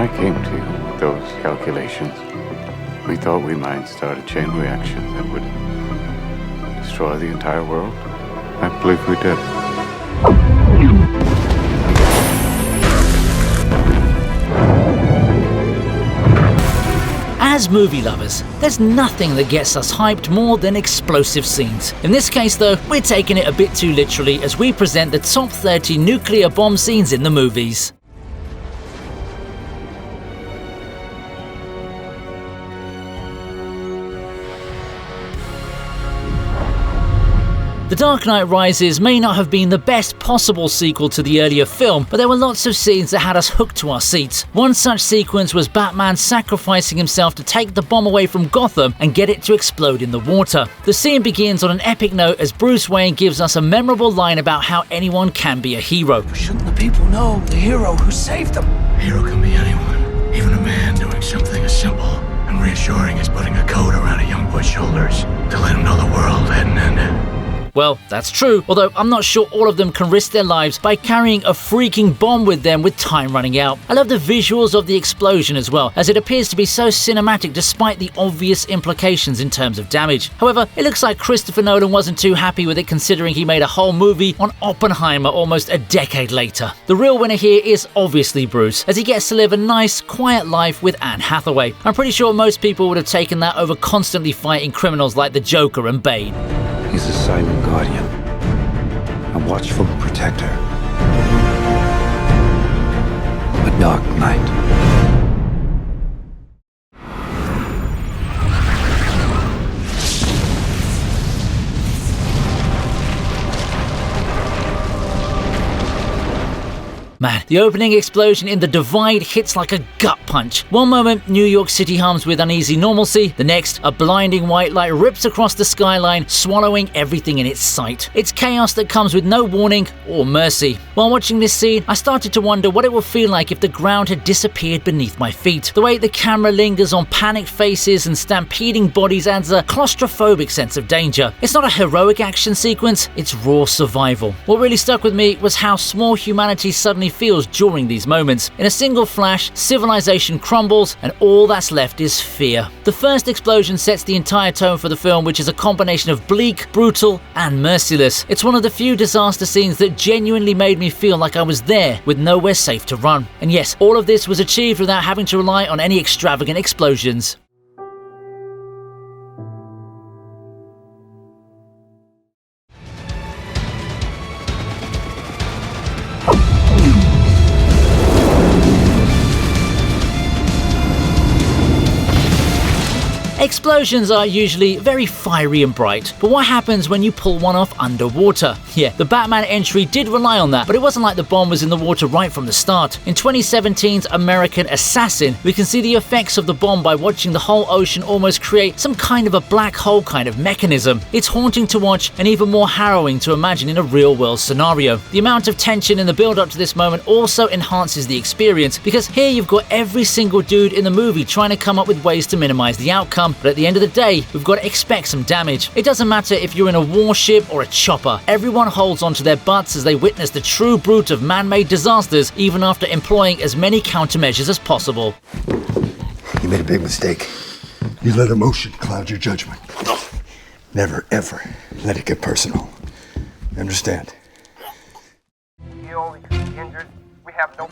I came to you with those calculations, we thought we might start a chain reaction that would destroy the entire world. I believe we did. As movie lovers, there's nothing that gets us hyped more than explosive scenes. In this case though, we're taking it a bit too literally as we present the top 30 nuclear bomb scenes in the movies. The Dark Knight Rises may not have been the best possible sequel to the earlier film, but there were lots of scenes that had us hooked to our seats. One such sequence was Batman sacrificing himself to take the bomb away from Gotham and get it to explode in the water. The scene begins on an epic note as Bruce Wayne gives us a memorable line about how anyone can be a hero. Shouldn't the people know the hero who saved them? A hero can be anyone, even a man doing something as simple and reassuring as putting a coat around a young boy's shoulders to let him know the world hadn't ended. Well, that's true, although I'm not sure all of them can risk their lives by carrying a freaking bomb with them with time running out. I love the visuals of the explosion as well, as it appears to be so cinematic despite the obvious implications in terms of damage. However, it looks like Christopher Nolan wasn't too happy with it considering he made a whole movie on Oppenheimer almost a decade later. The real winner here is obviously Bruce, as he gets to live a nice, quiet life with Anne Hathaway. I'm pretty sure most people would have taken that over constantly fighting criminals like the Joker and Bane. He's a silent guardian, a watchful protector, a dark knight. Man, the opening explosion in The Divide hits like a gut punch. One moment, New York City hums with uneasy normalcy. The next, a blinding white light rips across the skyline, swallowing everything in its sight. It's chaos that comes with no warning or mercy. While watching this scene, I started to wonder what it would feel like if the ground had disappeared beneath my feet. The way the camera lingers on panicked faces and stampeding bodies adds a claustrophobic sense of danger. It's not a heroic action sequence, it's raw survival. What really stuck with me was how small humanity suddenly feels during these moments. In a single flash, civilization crumbles and all that's left is fear. The first explosion sets the entire tone for the film, which is a combination of bleak, brutal, and merciless. It's one of the few disaster scenes that genuinely made me feel like I was there with nowhere safe to run. And yes, all of this was achieved without having to rely on any extravagant explosions. Explosions are usually very fiery and bright, but what happens when you pull one off underwater? Yeah, the Batman entry did rely on that, but it wasn't like the bomb was in the water right from the start. In 2017's American Assassin, we can see the effects of the bomb by watching the whole ocean almost create some kind of a black hole kind of mechanism. It's haunting to watch and even more harrowing to imagine in a real-world scenario. The amount of tension in the build-up to this moment also enhances the experience, because here you've got every single dude in the movie trying to come up with ways to minimize the outcome, but at the end of the day, we've got to expect some damage. It doesn't matter if you're in a warship or a chopper, everyone holds onto their butts as they witness the true brute of man-made disasters, even after employing as many countermeasures as possible. You made a big mistake. You let emotion cloud your judgment. Never, ever let it get personal. You understand? Ill, injured, we have no...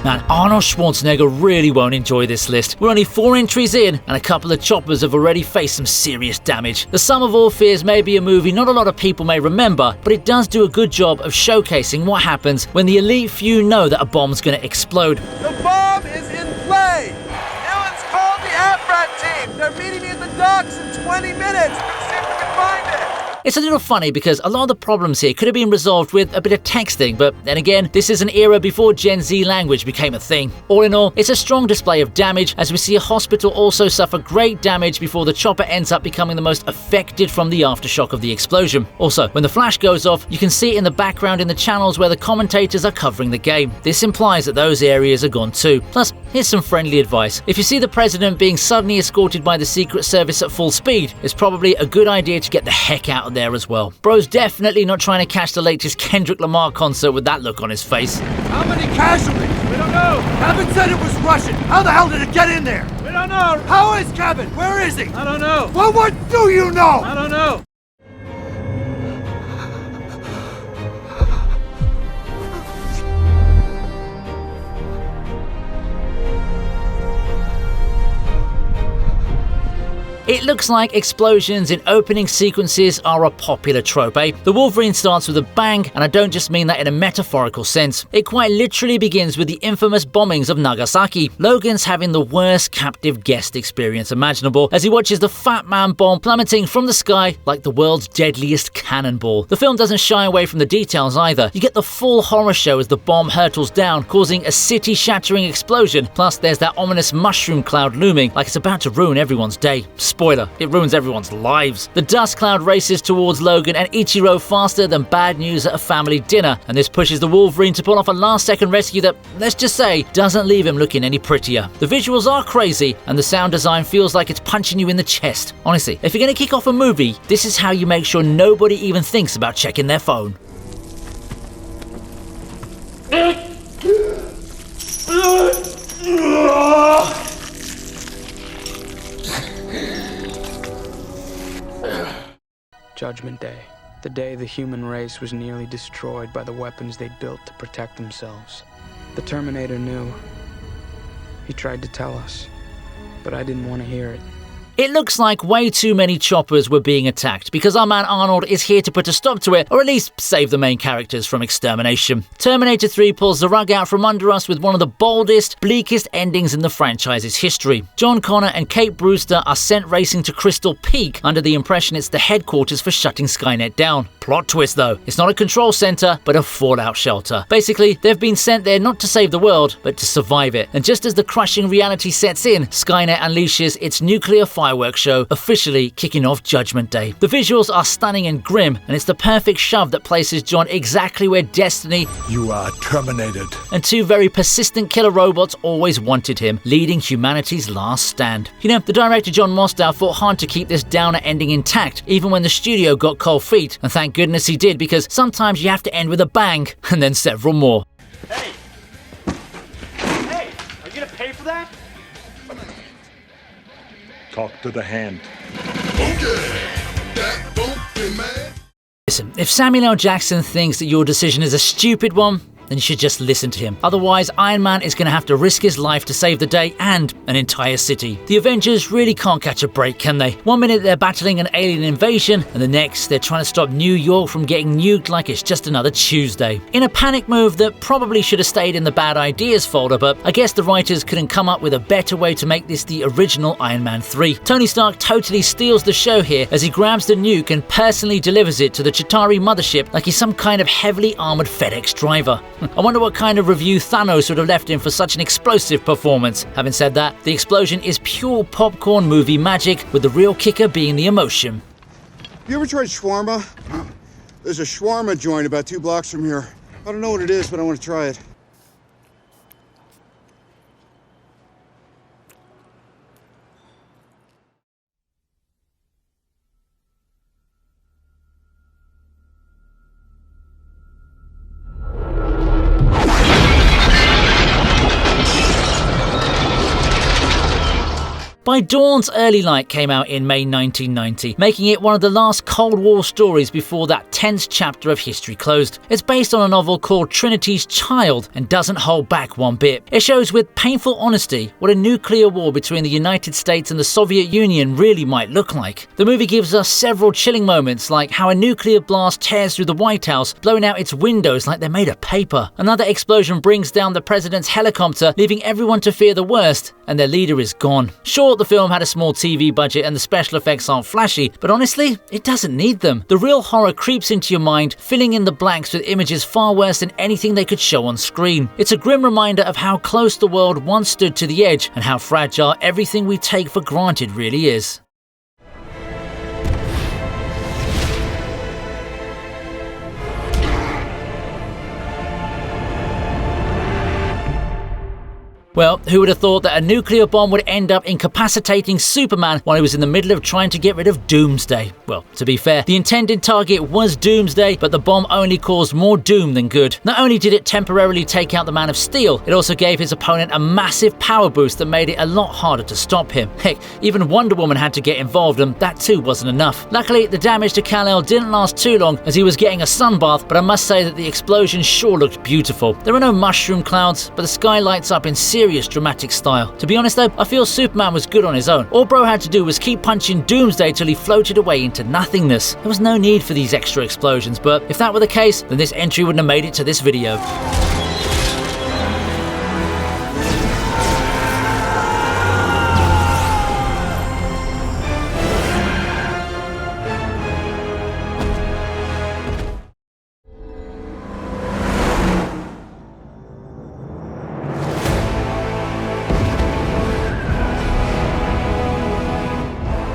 Man, Arnold Schwarzenegger really won't enjoy this list. We're only 4 entries in, and a couple of choppers have already faced some serious damage. The Sum of All Fears may be a movie not a lot of people may remember, but it does do a good job of showcasing what happens when the elite few know that a bomb's gonna explode. The bomb is in play! Dylan's called the AFRAT team! They're meeting me at the docks in 20 minutes! Let's see if we can find it! It's a little funny because a lot of the problems here could have been resolved with a bit of texting, but then again, this is an era before Gen Z language became a thing. All in all, it's a strong display of damage as we see a hospital also suffer great damage before the chopper ends up becoming the most affected from the aftershock of the explosion. Also, when the flash goes off, you can see in the background in the channels where the commentators are covering the game. This implies that those areas are gone too. Plus, here's some friendly advice. If you see the president being suddenly escorted by the Secret Service at full speed, it's probably a good idea to get the heck out of there as well. Bro's definitely not trying to catch the latest Kendrick Lamar concert with that look on his face. How many casualties? We don't know. Kevin said it was Russian. How the hell did it get in there? We don't know. How is Kevin? Where is he? I don't know. Well, what do you know? I don't know. It looks like explosions in opening sequences are a popular trope, eh? The Wolverine starts with a bang, and I don't just mean that in a metaphorical sense. It quite literally begins with the infamous bombings of Nagasaki. Logan's having the worst captive guest experience imaginable as he watches the Fat Man bomb plummeting from the sky like the world's deadliest cannonball. The film doesn't shy away from the details either. You get the full horror show as the bomb hurtles down, causing a city-shattering explosion. Plus, there's that ominous mushroom cloud looming like it's about to ruin everyone's day. Spoiler, it ruins everyone's lives. The dust cloud races towards Logan and Ichiro faster than bad news at a family dinner, and this pushes the Wolverine to pull off a last-second rescue that, let's just say, doesn't leave him looking any prettier. The visuals are crazy, and the sound design feels like it's punching you in the chest. Honestly, if you're going to kick off a movie, this is how you make sure nobody even thinks about checking their phone. Judgment Day, the day the human race was nearly destroyed by the weapons they built to protect themselves. The Terminator knew. He tried to tell us, but I didn't want to hear it. It looks like way too many choppers were being attacked because our man Arnold is here to put a stop to it, or at least save the main characters from extermination. Terminator 3 pulls the rug out from under us with one of the boldest, bleakest endings in the franchise's history. John Connor and Kate Brewster are sent racing to Crystal Peak under the impression it's the headquarters for shutting Skynet down. Plot twist though, it's not a control center, but a fallout shelter. Basically, they've been sent there not to save the world, but to survive it. And just as the crushing reality sets in, Skynet unleashes its nuclear fireworks show, officially kicking off Judgment Day. The visuals are stunning and grim, and it's the perfect shove that places John exactly where Destiny You are terminated. and two very persistent killer robots always wanted him, leading humanity's last stand. You know, the director John Mostow fought hard to keep this downer ending intact, even when the studio got cold feet, and thank goodness he did, because sometimes you have to end with a bang, and then several more. Hey! Hey! Are you gonna pay for that? Talk to the hand. Listen, if Samuel L. Jackson thinks that your decision is a stupid one, then you should just listen to him. Otherwise, Iron Man is going to have to risk his life to save the day and an entire city. The Avengers really can't catch a break, can they? One minute they're battling an alien invasion, and the next they're trying to stop New York from getting nuked like it's just another Tuesday. In a panic move that probably should have stayed in the bad ideas folder, but I guess the writers couldn't come up with a better way to make this the original Iron Man 3. Tony Stark totally steals the show here as he grabs the nuke and personally delivers it to the Chitauri mothership like he's some kind of heavily armored FedEx driver. I wonder what kind of review Thanos would have left him for such an explosive performance. Having said that, the explosion is pure popcorn movie magic, with the real kicker being the emotion. You ever tried shawarma? There's a shawarma joint about 2 blocks from here. I don't know what it is, but I want to try it. By Dawn's early light came out in May 1990, making it one of the last Cold War stories before that tense chapter of history closed. It's based on a novel called Trinity's Child and doesn't hold back one bit. It shows with painful honesty what a nuclear war between the United States and the Soviet Union really might look like. The movie gives us several chilling moments, like how a nuclear blast tears through the White House, blowing out its windows like they're made of paper. Another explosion brings down the president's helicopter, leaving everyone to fear the worst, and their leader is gone. Sure, the film had a small TV budget and the special effects aren't flashy, but honestly, it doesn't need them. The real horror creeps into your mind, filling in the blanks with images far worse than anything they could show on screen. It's a grim reminder of how close the world once stood to the edge and how fragile everything we take for granted really is. Well, who would have thought that a nuclear bomb would end up incapacitating Superman while he was in the middle of trying to get rid of Doomsday? Well, to be fair, the intended target was Doomsday, but the bomb only caused more doom than good. Not only did it temporarily take out the Man of Steel, it also gave his opponent a massive power boost that made it a lot harder to stop him. Heck, even Wonder Woman had to get involved, and that too wasn't enough. Luckily, the damage to Kal-El didn't last too long as he was getting a sunbath, but I must say that the explosion sure looked beautiful. There are no mushroom clouds, but the sky lights up in serious dramatic style. To be honest though, I feel Superman was good on his own. All bro had to do was keep punching Doomsday till he floated away into nothingness. There was no need for these extra explosions, but if that were the case, then this entry wouldn't have made it to this video.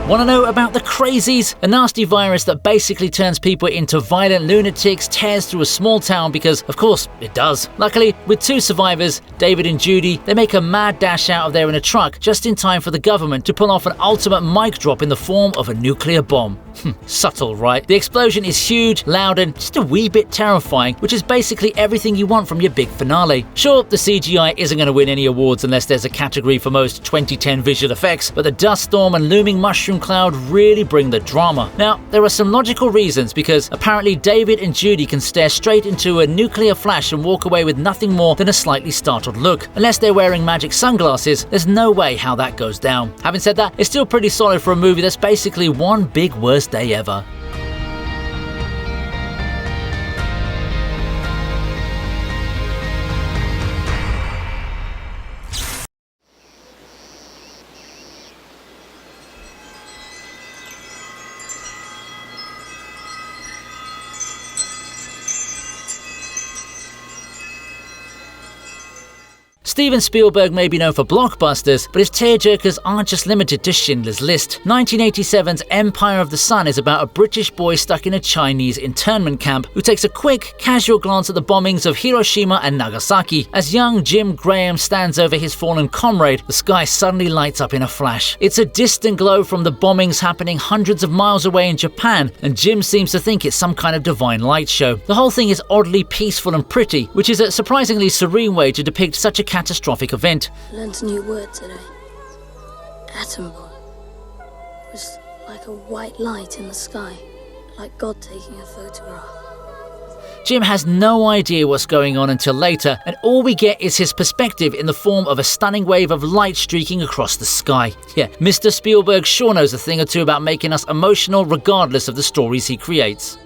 Want to know about the Crazies? A nasty virus that basically turns people into violent lunatics, tears through a small town because, of course, it does. Luckily, with two survivors, David and Judy, they make a mad dash out of there in a truck just in time for the government to pull off an ultimate mic drop in the form of a nuclear bomb. Subtle, right? The explosion is huge, loud, and just a wee bit terrifying, which is basically everything you want from your big finale. Sure, the CGI isn't going to win any awards unless there's a category for most 2010 visual effects, but the dust storm and looming mushroom cloud really bring the drama. Now, there are some logical reasons, because apparently David and Judy can stare straight into a nuclear flash and walk away with nothing more than a slightly startled look. Unless they're wearing magic sunglasses, there's no way how that goes down. Having said that, it's still pretty solid for a movie that's basically one big worst day ever. Steven Spielberg may be known for blockbusters, but his tearjerkers aren't just limited to Schindler's List. 1987's Empire of the Sun is about a British boy stuck in a Chinese internment camp who takes a quick, casual glance at the bombings of Hiroshima and Nagasaki. As young Jim Graham stands over his fallen comrade, the sky suddenly lights up in a flash. It's a distant glow from the bombings happening hundreds of miles away in Japan, and Jim seems to think it's some kind of divine light show. The whole thing is oddly peaceful and pretty, which is a surprisingly serene way to depict such a catastrophic event. Learned a new word today. Atom bomb. It was like a white light in the sky, like God taking a photograph. Jim has no idea what's going on until later, and all we get is his perspective in the form of a stunning wave of light streaking across the sky. Yeah, Mr. Spielberg sure knows a thing or two about making us emotional regardless of the stories he creates.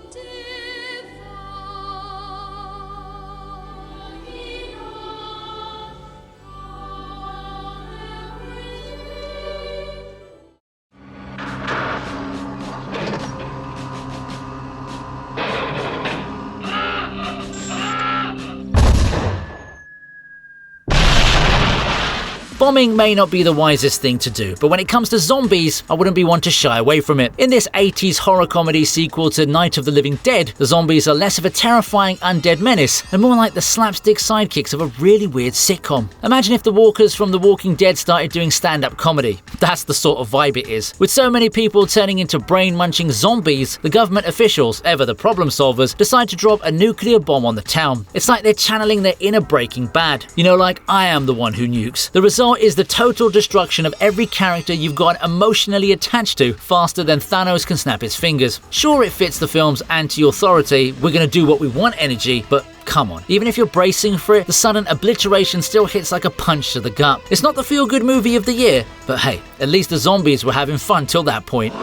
Bombing may not be the wisest thing to do, but when it comes to zombies, I wouldn't be one to shy away from it. In this 80s horror comedy sequel to Night of the Living Dead, the zombies are less of a terrifying undead menace and more like the slapstick sidekicks of a really weird sitcom. Imagine if the walkers from The Walking Dead started doing stand-up comedy. That's the sort of vibe it is. With so many people turning into brain-munching zombies, the government officials, ever the problem solvers, decide to drop a nuclear bomb on the town. It's like they're channeling their inner Breaking Bad. You know, like I am the one who nukes. The result is the total destruction of every character you've got emotionally attached to faster than Thanos can snap his fingers. Sure, it fits the film's anti-authority, we're gonna do what we want energy, but come on. Even if you're bracing for it, the sudden obliteration still hits like a punch to the gut. It's not the feel-good movie of the year, but hey, at least the zombies were having fun till that point.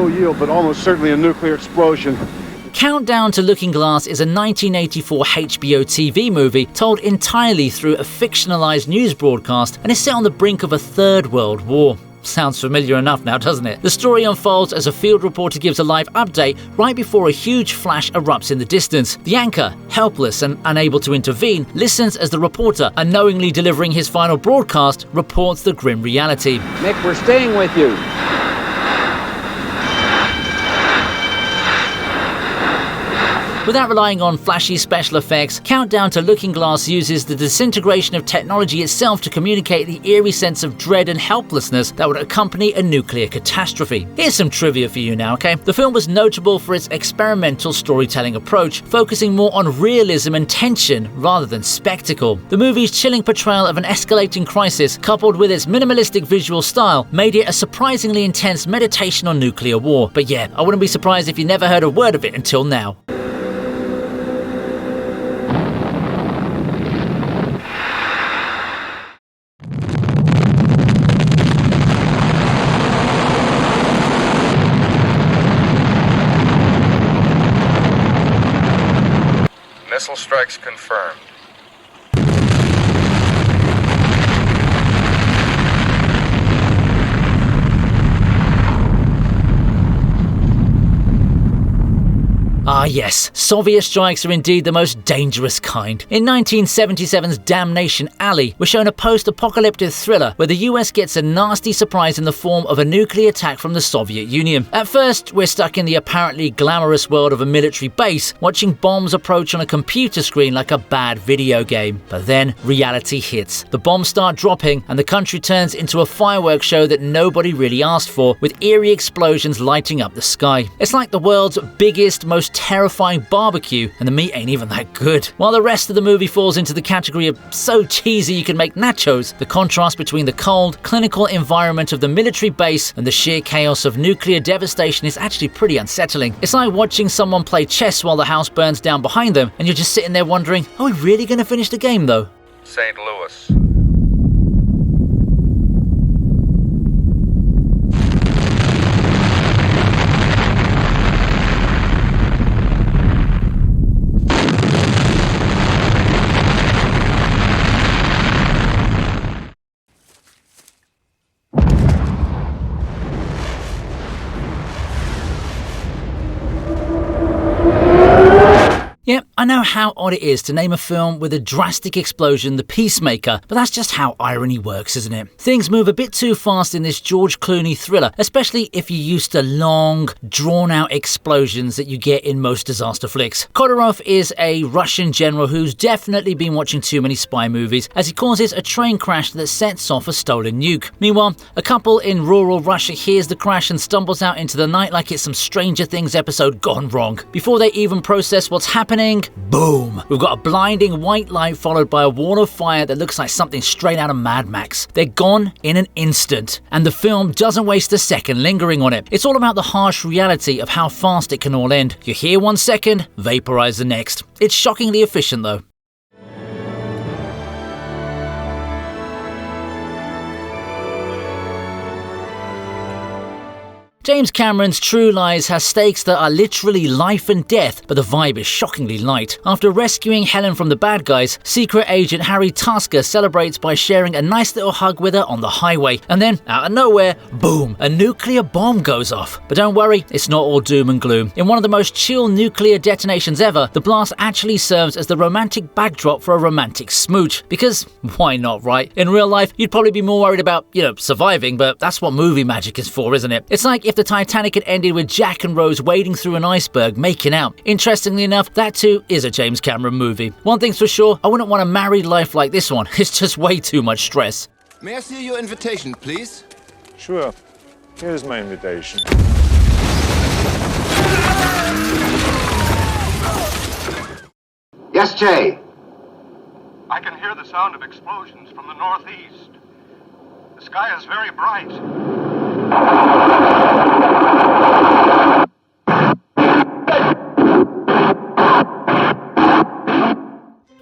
low yield, but almost certainly a nuclear explosion. Countdown to Looking Glass is a 1984 HBO TV movie told entirely through a fictionalized news broadcast and is set on the brink of a third world war. Sounds familiar enough now, doesn't it? The story unfolds as a field reporter gives a live update right before a huge flash erupts in the distance. The anchor, helpless and unable to intervene, listens as the reporter, unknowingly delivering his final broadcast, reports the grim reality. Nick, we're staying with you. Without relying on flashy special effects, Countdown to Looking Glass uses the disintegration of technology itself to communicate the eerie sense of dread and helplessness that would accompany a nuclear catastrophe. Here's some trivia for you now, okay? The film was notable for its experimental storytelling approach, focusing more on realism and tension rather than spectacle. The movie's chilling portrayal of an escalating crisis, coupled with its minimalistic visual style, made it a surprisingly intense meditation on nuclear war. But yeah, I wouldn't be surprised if you never heard a word of it until now. Missile strikes confirmed. Ah yes, Soviet strikes are indeed the most dangerous kind. In 1977's Damnation Alley, we're shown a post-apocalyptic thriller where the US gets a nasty surprise in the form of a nuclear attack from the Soviet Union. At first, we're stuck in the apparently glamorous world of a military base, watching bombs approach on a computer screen like a bad video game. But then, reality hits. The bombs start dropping, and the country turns into a fireworks show that nobody really asked for, with eerie explosions lighting up the sky. It's like the world's biggest, most terrifying barbecue, and the meat ain't even that good. While the rest of the movie falls into the category of so cheesy you can make nachos, the contrast between the cold, clinical environment of the military base and the sheer chaos of nuclear devastation is actually pretty unsettling. It's like watching someone play chess while the house burns down behind them, and you're just sitting there wondering, are we really going to finish the game though? St. Louis. Yep, I know how odd it is to name a film with a drastic explosion the Peacemaker, but that's just how irony works, isn't it? Things move a bit too fast in this George Clooney thriller, especially if you're used to long, drawn-out explosions that you get in most disaster flicks. Khodorov is a Russian general who's definitely been watching too many spy movies, as he causes a train crash that sets off a stolen nuke. Meanwhile, a couple in rural Russia hears the crash and stumbles out into the night like it's some Stranger Things episode gone wrong. Before they even process what's happening, boom! We've got a blinding white light followed by a wall of fire that looks like something straight out of Mad Max. They're gone in an instant, and the film doesn't waste a second lingering on it. It's all about the harsh reality of how fast it can all end. You're here 1 second, vaporize the next. It's shockingly efficient though. James Cameron's True Lies has stakes that are literally life and death, but the vibe is shockingly light. After rescuing Helen from the bad guys, secret agent Harry Tasker celebrates by sharing a nice little hug with her on the highway, and then, out of nowhere, boom, a nuclear bomb goes off. But don't worry, it's not all doom and gloom. In one of the most chill nuclear detonations ever, the blast actually serves as the romantic backdrop for a romantic smooch. Because, why not, right? In real life, you'd probably be more worried about, surviving, but that's what movie magic is for, isn't it? It's like if the Titanic had ended with Jack and Rose wading through an iceberg making out. Interestingly enough, that too is a James Cameron movie. One thing's for sure, I wouldn't want a married life like this one. It's just way too much stress. May I see your invitation, please? Sure. Here's my invitation. Yes, Jay. I can hear the sound of explosions from the northeast. The sky is very bright.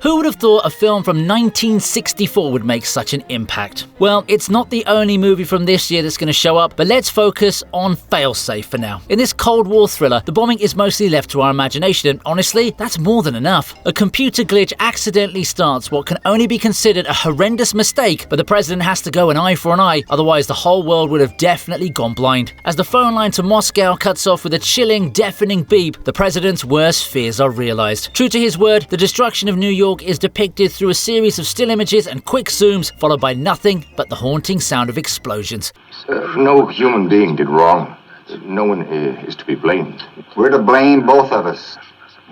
Who would have thought a film from 1964 would make such an impact? Well, it's not the only movie from this year that's going to show up, but let's focus on Failsafe for now. In this Cold War thriller, the bombing is mostly left to our imagination, and honestly, that's more than enough. A computer glitch accidentally starts what can only be considered a horrendous mistake, but the president has to go an eye for an eye, otherwise the whole world would have definitely gone blind. As the phone line to Moscow cuts off with a chilling, deafening beep, the president's worst fears are realized. True to his word, the destruction of New York is depicted through a series of still images and quick zooms, followed by nothing but the haunting sound of explosions. No human being did wrong. No one is to be blamed. We're to blame, both of us.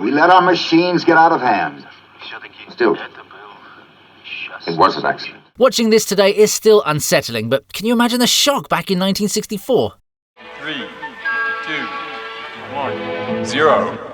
We let our machines get out of hand. Still, it was an accident. Watching this today is still unsettling, but can you imagine the shock back in 1964? 3, 2, 1, 0.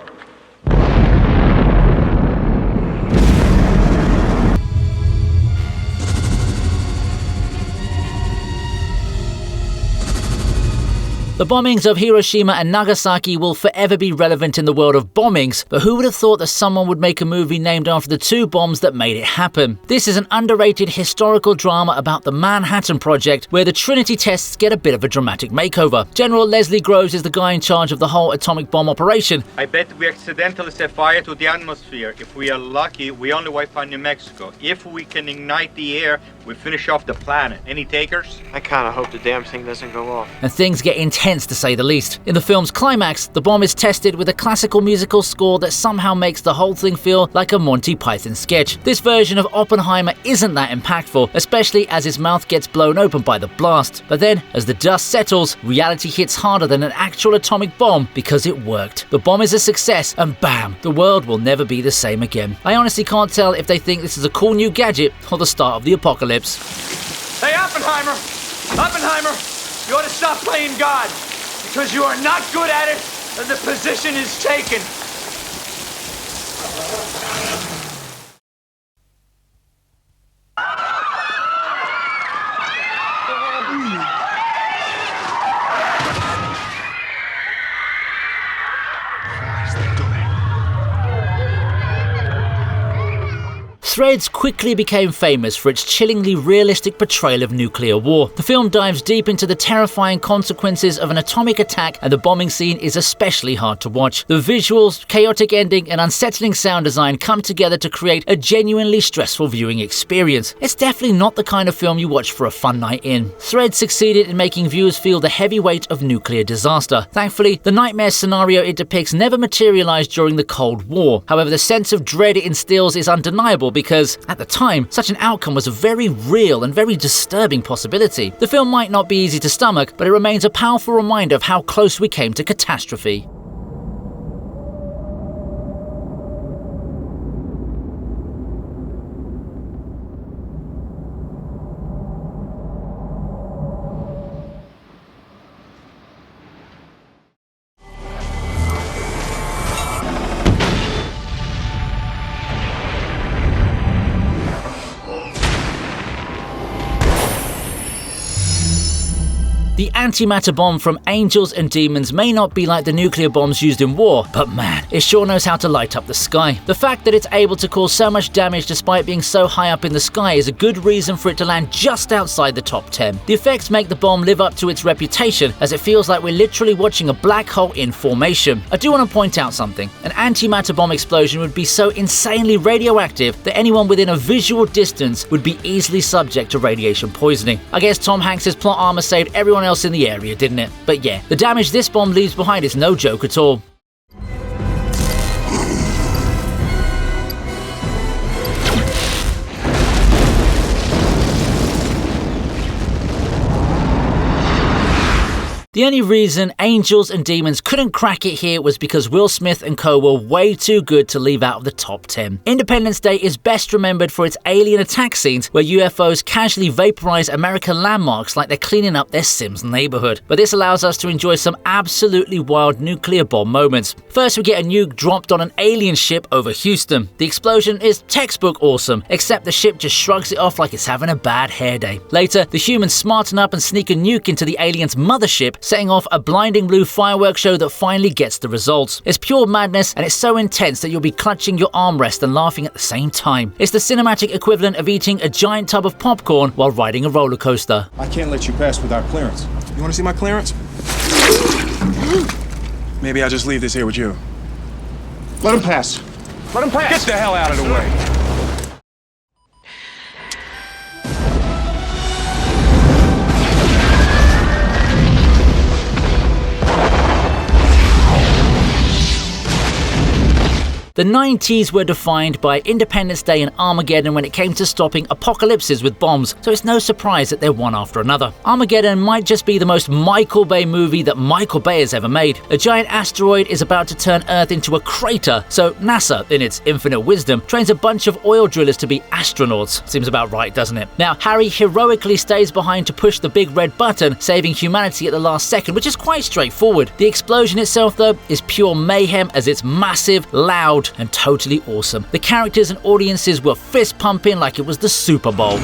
The bombings of Hiroshima and Nagasaki will forever be relevant in the world of bombings, but who would have thought that someone would make a movie named after the two bombs that made it happen? This is an underrated historical drama about the Manhattan Project, where the Trinity tests get a bit of a dramatic makeover. General Leslie Groves is the guy in charge of the whole atomic bomb operation. I bet we accidentally set fire to the atmosphere. If we are lucky, we only wipe out New Mexico. If we can ignite the air, we finish off the planet. Any takers? I kinda hope the damn thing doesn't go off. And things get intense, to say the least. In the film's climax, the bomb is tested with a classical musical score that somehow makes the whole thing feel like a Monty Python sketch. This version of Oppenheimer isn't that impactful, especially as his mouth gets blown open by the blast. But then, as the dust settles, reality hits harder than an actual atomic bomb because it worked. The bomb is a success, and bam, the world will never be the same again. I honestly can't tell if they think this is a cool new gadget or the start of the apocalypse. Hey, Oppenheimer! Oppenheimer! You ought to stop playing God, because you are not good at it, and the position is taken. Threads quickly became famous for its chillingly realistic portrayal of nuclear war. The film dives deep into the terrifying consequences of an atomic attack, and the bombing scene is especially hard to watch. The visuals, chaotic ending, and unsettling sound design come together to create a genuinely stressful viewing experience. It's definitely not the kind of film you watch for a fun night in. Threads succeeded in making viewers feel the heavy weight of nuclear disaster. Thankfully, the nightmare scenario it depicts never materialized during the Cold War. However, the sense of dread it instills is undeniable because, at the time, such an outcome was a very real and very disturbing possibility. The film might not be easy to stomach, but it remains a powerful reminder of how close we came to catastrophe. The antimatter bomb from Angels and Demons may not be like the nuclear bombs used in war, but man, it sure knows how to light up the sky. The fact that it's able to cause so much damage despite being so high up in the sky is a good reason for it to land just outside the top 10. The effects make the bomb live up to its reputation, as it feels like we're literally watching a black hole in formation. I do want to point out something. An antimatter bomb explosion would be so insanely radioactive that anyone within a visual distance would be easily subject to radiation poisoning. I guess Tom Hanks' plot armor saved everyone else in the area, didn't it? But yeah, the damage this bomb leaves behind is no joke at all. The only reason Angels and Demons couldn't crack it here was because Will Smith and co were way too good to leave out of the top 10. Independence Day is best remembered for its alien attack scenes where UFOs casually vaporize American landmarks like they're cleaning up their Sims neighborhood. But this allows us to enjoy some absolutely wild nuclear bomb moments. First, we get a nuke dropped on an alien ship over Houston. The explosion is textbook awesome, except the ship just shrugs it off like it's having a bad hair day. Later, the humans smarten up and sneak a nuke into the alien's mothership, setting off a blinding blue fireworks show that finally gets the results. It's pure madness, and it's so intense that you'll be clutching your armrest and laughing at the same time. It's the cinematic equivalent of eating a giant tub of popcorn while riding a roller coaster. I can't let you pass without clearance. You want to see my clearance? Maybe I'll just leave this here with you. Let him pass. Let him pass. Get the hell out of the way. The 90s were defined by Independence Day and Armageddon when it came to stopping apocalypses with bombs, so it's no surprise that they're one after another. Armageddon might just be the most Michael Bay movie that Michael Bay has ever made. A giant asteroid is about to turn Earth into a crater, so NASA, in its infinite wisdom, trains a bunch of oil drillers to be astronauts. Seems about right, doesn't it? Now, Harry heroically stays behind to push the big red button, saving humanity at the last second, which is quite straightforward. The explosion itself, though, is pure mayhem as it's massive, loud, and totally awesome. The characters and audiences were fist pumping like it was the Super Bowl.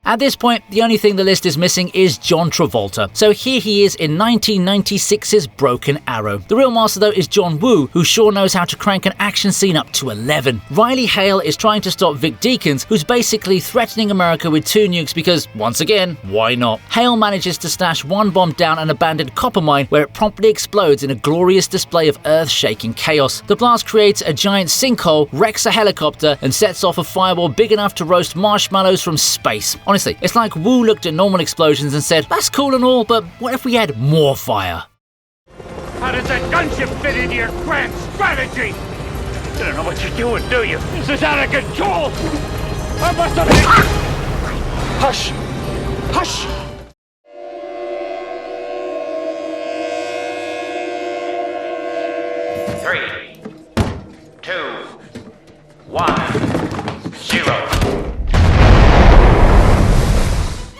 At this point, the only thing the list is missing is John Travolta. So here he is in 1996's Broken Arrow. The real master though is John Woo, who sure knows how to crank an action scene up to 11. Riley Hale is trying to stop Vic Deakins, who's basically threatening America with 2 nukes because, once again, why not? Hale manages to stash one bomb down an abandoned copper mine where it promptly explodes in a glorious display of earth-shaking chaos. The blast creates a giant sinkhole, wrecks a helicopter, and sets off a fireball big enough to roast marshmallows from space. Honestly, it's like Wu looked at normal explosions and said, that's cool and all, but what if we had more fire? How does that gunship fit into your grand strategy? You don't know what you're doing, do you? This is out of control! I must have... Hush! Hush! Three, 2, 1, 0.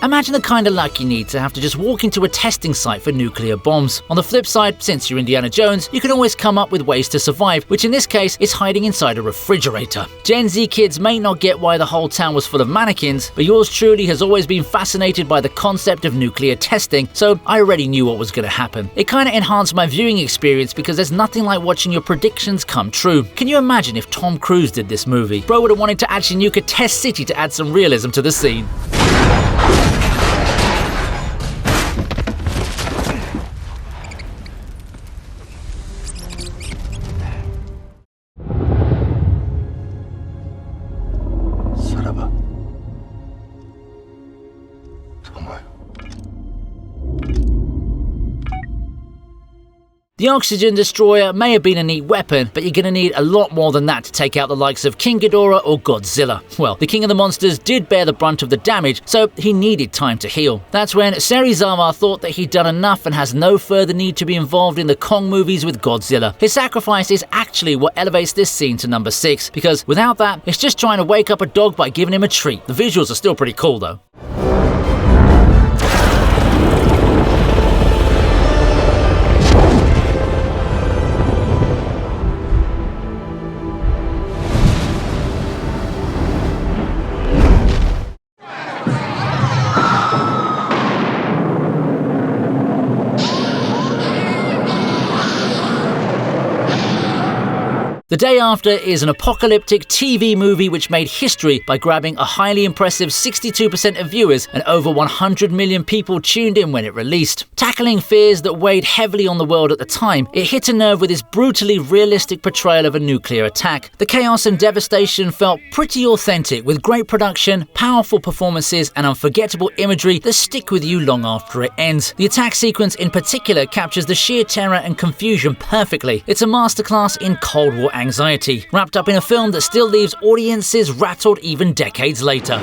Imagine the kind of luck you need to have to just walk into a testing site for nuclear bombs. On the flip side, since you're Indiana Jones, you can always come up with ways to survive, which in this case is hiding inside a refrigerator. Gen Z kids may not get why the whole town was full of mannequins, but yours truly has always been fascinated by the concept of nuclear testing, so I already knew what was going to happen. It kind of enhanced my viewing experience because there's nothing like watching your predictions come true. Can you imagine if Tom Cruise did this movie? Bro would have wanted to actually nuke a test city to add some realism to the scene. The Oxygen Destroyer may have been a neat weapon, but you're going to need a lot more than that to take out the likes of King Ghidorah or Godzilla. Well, the King of the Monsters did bear the brunt of the damage, so he needed time to heal. That's when Serizawa thought that he'd done enough and has no further need to be involved in the Kong movies with Godzilla. His sacrifice is actually what elevates this scene to number 6, because without that, it's just trying to wake up a dog by giving him a treat. The visuals are still pretty cool though. The Day After is an apocalyptic TV movie which made history by grabbing a highly impressive 62% of viewers and over 100 million people tuned in when it released. Tackling fears that weighed heavily on the world at the time, it hit a nerve with its brutally realistic portrayal of a nuclear attack. The chaos and devastation felt pretty authentic, with great production, powerful performances, and unforgettable imagery that stick with you long after it ends. The attack sequence in particular captures the sheer terror and confusion perfectly. It's a masterclass in Cold War anxiety, wrapped up in a film that still leaves audiences rattled even decades later.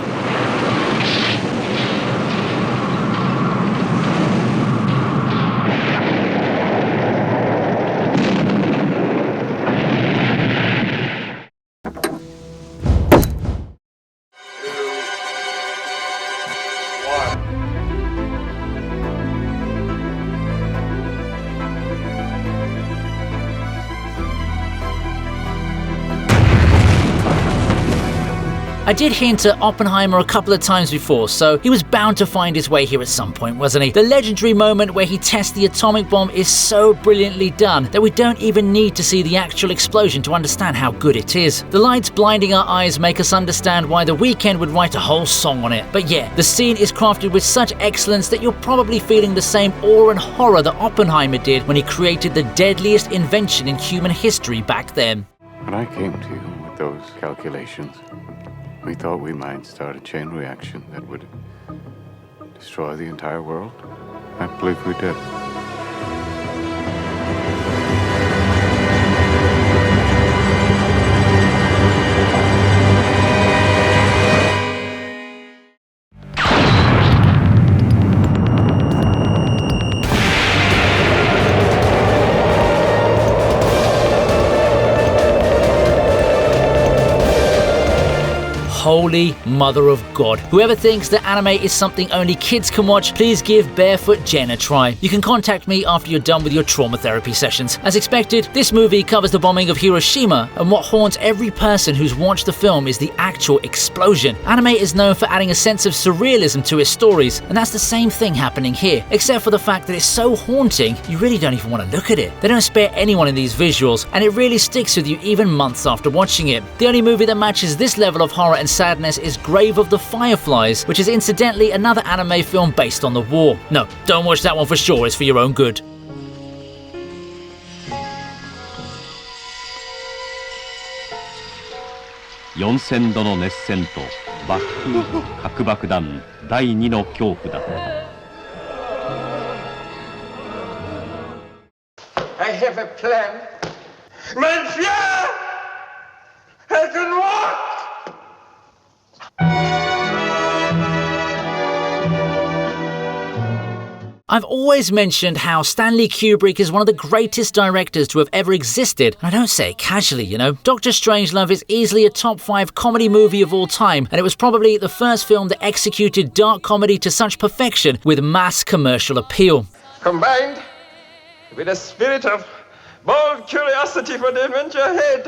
I did hint at Oppenheimer a couple of times before, so he was bound to find his way here at some point, wasn't he? The legendary moment where he tests the atomic bomb is so brilliantly done that we don't even need to see the actual explosion to understand how good it is. The lights blinding our eyes make us understand why The Weeknd would write a whole song on it. But yeah, the scene is crafted with such excellence that you're probably feeling the same awe and horror that Oppenheimer did when he created the deadliest invention in human history back then. When I came to you with those calculations, we thought we might start a chain reaction that would destroy the entire world. I believe we did. Holy mother of God. Whoever thinks that anime is something only kids can watch, please give Barefoot Gen a try. You can contact me after you're done with your trauma therapy sessions. As expected, this movie covers the bombing of Hiroshima, and what haunts every person who's watched the film is the actual explosion. Anime is known for adding a sense of surrealism to its stories, and that's the same thing happening here, except for the fact that it's so haunting, you really don't even want to look at it. They don't spare anyone in these visuals, and it really sticks with you even months after watching it. The only movie that matches this level of horror and sadness is Grave of the Fireflies, which is incidentally another anime film based on the war. No, don't watch that one for sure, it's for your own good. $4000度の熱戦と爆風核爆弾第2の恐怖だ。I have a plan. Monsieur! I can walk! I've always mentioned how Stanley Kubrick is one of the greatest directors to have ever existed, and I don't say it casually, you know. Dr. Strangelove is easily a top 5 comedy movie of all time, and it was probably the first film that executed dark comedy to such perfection with mass commercial appeal. Combined with a spirit of bold curiosity for the adventure ahead.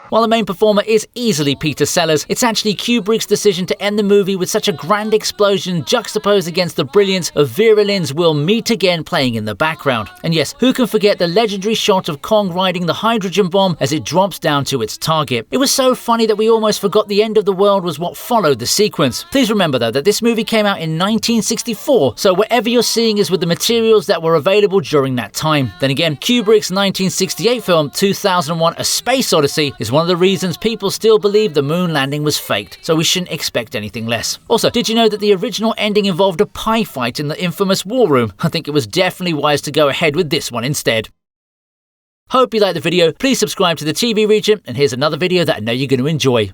While the main performer is easily Peter Sellers, it's actually Kubrick's decision to end the movie with such a grand explosion juxtaposed against the brilliance of Vera Lynn's We'll Meet Again playing in the background. And yes, who can forget the legendary shot of Kong riding the hydrogen bomb as it drops down to its target. It was so funny that we almost forgot the end of the world was what followed the sequence. Please remember though that this movie came out in 1964, so whatever you're seeing is with the materials that were available during that time. Then again, Kubrick's 1968 film 2001: A Space Odyssey is one of the reasons people still believe the moon landing was faked, so we shouldn't expect anything less. Also, did you know that the original ending involved a pie fight in the infamous war room? I think it was definitely wise to go ahead with this one instead. Hope you liked the video, please subscribe to the TV Regent, and here's another video that I know you're going to enjoy.